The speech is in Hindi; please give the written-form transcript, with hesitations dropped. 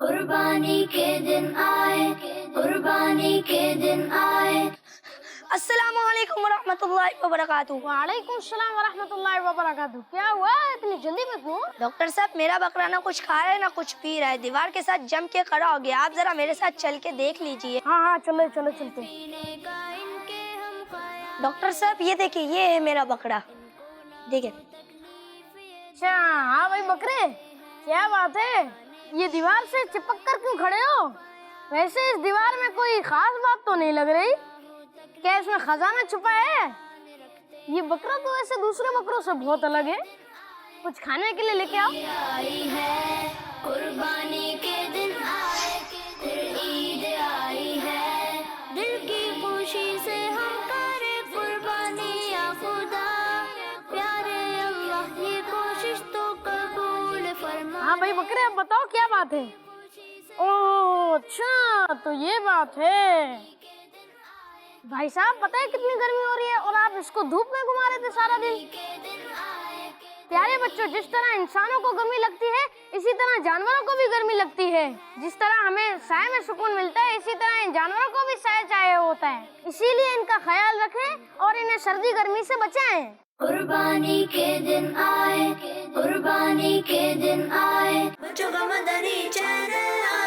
कुर्बानी के दिन आए, कुर्बानी के दिन आए। अस्सलामुअलैकुम वरहमतुल्लाहि वबरकातुहू। वालेकुम सलाम वरहमतुल्लाहि वबरकातुहू। क्या हुआ इतनी जल्दी में क्यों? डॉक्टर साहब, मेरा बकरा ना कुछ खा रहा है ना कुछ पी रहा है, दीवार के साथ जम के खड़ा हो गया। आप जरा मेरे साथ चल के देख लीजिए। हाँ हाँ, चलो चलो चलते। डॉक्टर साहब ये देखिए, ये है मेरा बकरा, देखिए। अच्छा, हाँ भाई बकरे, क्या बात है, ये दीवार से चिपक कर क्यों खड़े हो? वैसे इस दीवार में कोई खास बात तो नहीं लग रही, क्या इसमें खजाना छुपा है? ये बकरा तो वैसे दूसरे बकरों से बहुत अलग है, कुछ खाने के लिए लेके आओ। आई है कुर्बानी के दिन आए, फिर ईद आई है, दिल की खुशी से हम करें कुर्बानी या खुदा, प्यारे अल्लाह ये कोशिश तो कबूल फरमा। हाँ भाई बकरे, अब बताओ क्या बात है? ओह अच्छा, तो ये बात है। भाई साहब, पता है कितनी गर्मी हो रही है और आप इसको धूप में घुमा रहे थे सारा दिन। प्यारे बच्चों, जिस तरह इंसानों को गर्मी लगती है, इसी तरह जानवरों को भी गर्मी लगती है। जिस तरह हमें साए में सुकून मिलता है, इसी तरह इन जानवरों को भी साए चाहिए होता है। इसीलिए इनका ख्याल रखें और इन्हें सर्दी गर्मी से बचाएं। कुर्बानी के दिन आए, कुर्बानी के दिन आए, बच्चों का मदनी चैनल